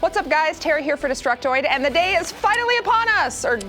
What's up, guys? Terry here for Destructoid, and the day is finally upon us! Or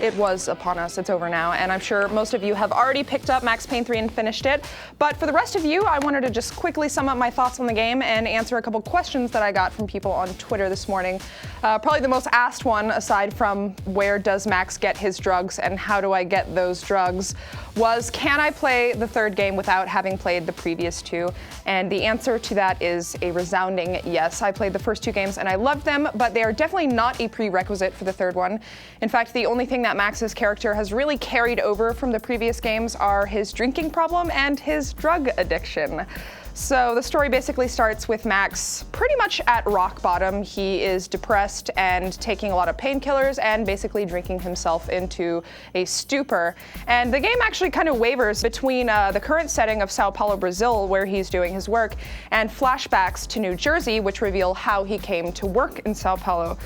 it was upon us. It's over now, and I'm sure most of you have already picked up Max Payne 3 and finished it. But for the rest of you, I wanted to just quickly sum up my thoughts on the game and answer a couple questions that I got from people on Twitter this morning. Probably the most asked one, aside from where does Max get his drugs and how do I get those drugs, was can I play the third game without having played the previous two? And the answer to that is a resounding yes. I played the first two games and I loved them, but they are definitely not a prerequisite for the third one. In fact, the only thing that Max's character has really carried over from the previous games are his drinking problem and his drug addiction. So the story basically starts with Max pretty much at rock bottom. He is depressed and taking a lot of painkillers and basically drinking himself into a stupor. And the game actually kind of wavers between the current setting of Sao Paulo, Brazil, where he's doing his work, and flashbacks to New Jersey, which reveal how he came to work in Sao Paulo.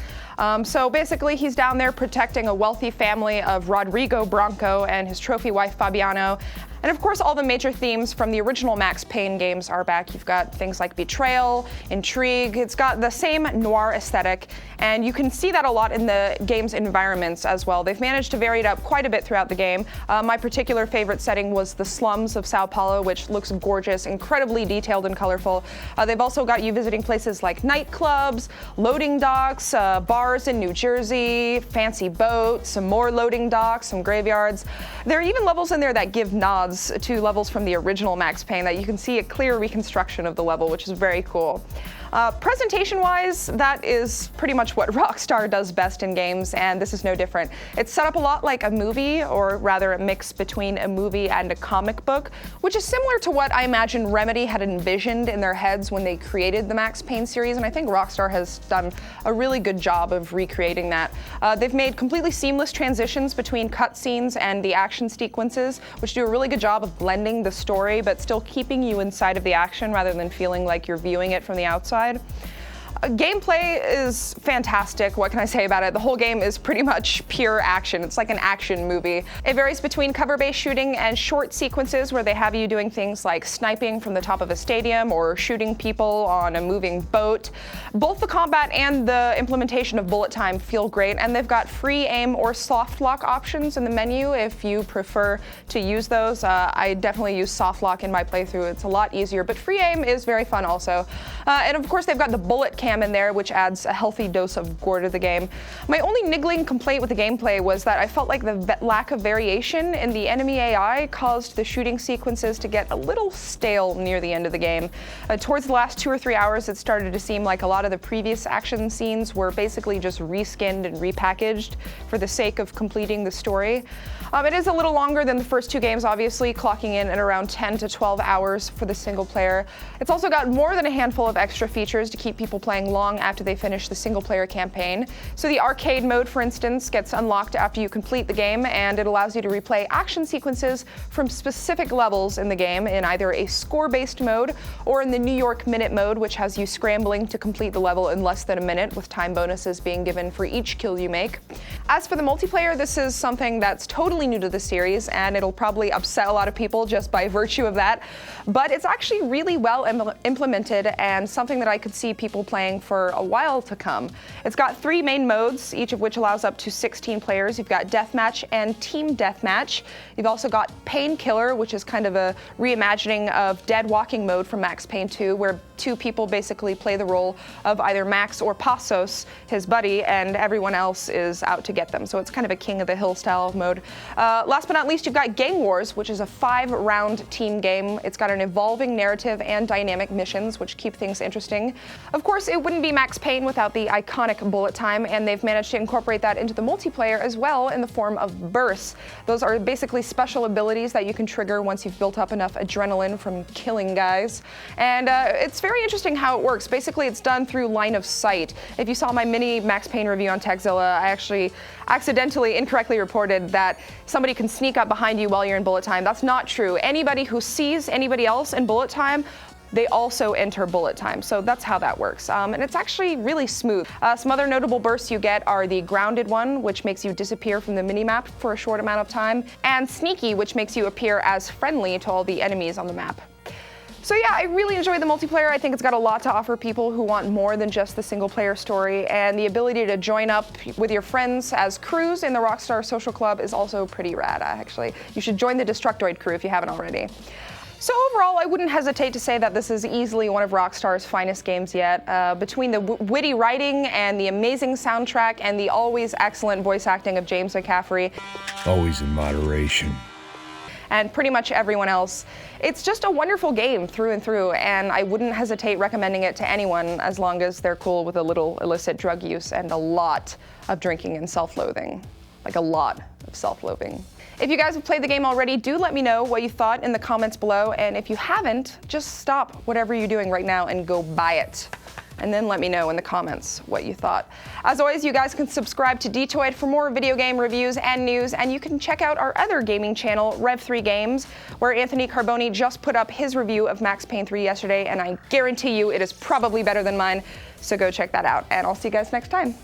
So basically, he's down there protecting a wealthy family of Rodrigo Branco and his trophy wife, Fabiano. And of course, all the major themes from the original Max Payne games are back. You've got things like betrayal, intrigue. It's got the same noir aesthetic, and you can see that a lot in the game's environments as well. They've managed to vary it up quite a bit throughout the game. My particular favorite setting was the slums of Sao Paulo, which looks gorgeous, incredibly detailed and colorful. They've also got you visiting places like nightclubs, loading docks, bars in New Jersey, fancy boats, some more loading docks, some graveyards. There are even levels in there that give nods to levels from the original Max Payne that you can see a clear reconstruction of the level, which is very cool. Presentation-wise, that is pretty much what Rockstar does best in games, and this is no different. It's set up a lot like a movie, or rather a mix between a movie and a comic book, which is similar to what I imagine Remedy had envisioned in their heads when they created the Max Payne series, and I think Rockstar has done a really good job of recreating that. They've made completely seamless transitions between cutscenes and the action sequences, which do a really good job of blending the story, but still keeping you inside of the action rather than feeling like you're viewing it from the outside. Gameplay is fantastic. What can I say about it? The whole game is pretty much pure action. It's like an action movie. It varies between cover-based shooting and short sequences where they have you doing things like sniping from the top of a stadium or shooting people on a moving boat. Both the combat and the implementation of bullet time feel great, and they've got free aim or soft lock options in the menu if you prefer to use those. I definitely use soft lock in my playthrough. It's a lot easier, but free aim is very fun also. And of course, they've got the bullet cam in there, which adds a healthy dose of gore to the game. My only niggling complaint with the gameplay was that I felt like the lack of variation in the enemy AI caused the shooting sequences to get a little stale near the end of the game. Towards the last 2 or 3 hours, it started to seem like a lot of the previous action scenes were basically just reskinned and repackaged for the sake of completing the story. It is a little longer than the first two games, obviously, clocking in at around 10 to 12 hours for the single player. It's also got more than a handful of extra features to keep people playing long after they finish the single-player campaign. So the arcade mode, for instance, gets unlocked after you complete the game, and it allows you to replay action sequences from specific levels in the game in either a score-based mode or in the New York Minute mode, which has you scrambling to complete the level in less than a minute, with time bonuses being given for each kill you make. As for the multiplayer, this is something that's totally new to the series, and it'll probably upset a lot of people just by virtue of that, but it's actually really well implemented and something that I could see people playing for a while to come. It's got 3 main modes, each of which allows up to 16 players. You've got Deathmatch and Team Deathmatch. You've also got Painkiller, which is kind of a reimagining of Dead Walking mode from Max Payne 2, where 2 people basically play the role of either Max or Passos, his buddy, and everyone else is out to get them. So it's kind of a King of the Hill style mode. Last but not least, you've got Gang Wars, which is a 5-round team game. It's got an evolving narrative and dynamic missions, which keep things interesting. Of course, it wouldn't be Max Payne without the iconic bullet time, and they've managed to incorporate that into the multiplayer as well in the form of bursts. Those are basically special abilities that you can trigger once you've built up enough adrenaline from killing guys. And it's very interesting how it works. Basically, it's done through line of sight. If you saw my mini Max Payne review on Techzilla, I actually accidentally incorrectly reported that somebody can sneak up behind you while you're in bullet time. That's not true. Anybody who sees anybody else in bullet time, they also enter bullet time. So that's how that works. And it's actually really smooth. Some other notable bursts you get are the grounded one, which makes you disappear from the minimap for a short amount of time, and sneaky, which makes you appear as friendly to all the enemies on the map. So yeah, I really enjoy the multiplayer. I think it's got a lot to offer people who want more than just the single player story, and the ability to join up with your friends as crews in the Rockstar Social Club is also pretty rad, actually. You should join the Destructoid crew if you haven't already. So overall, I wouldn't hesitate to say that this is easily one of Rockstar's finest games yet. Between the witty writing and the amazing soundtrack and the always excellent voice acting of James McCaffrey. Always in moderation. And pretty much everyone else. It's just a wonderful game through and through, and I wouldn't hesitate recommending it to anyone as long as they're cool with a little illicit drug use and a lot of drinking and self-loathing. Like a lot of self-loathing. If you guys have played the game already, do let me know what you thought in the comments below, and if you haven't, just stop whatever you're doing right now and go buy it. And then let me know in the comments what you thought. As always, you guys can subscribe to Destructoid for more video game reviews and news, and you can check out our other gaming channel, Rev3 Games, where Anthony Carboni just put up his review of Max Payne 3 yesterday, and I guarantee you it is probably better than mine, so go check that out, and I'll see you guys next time.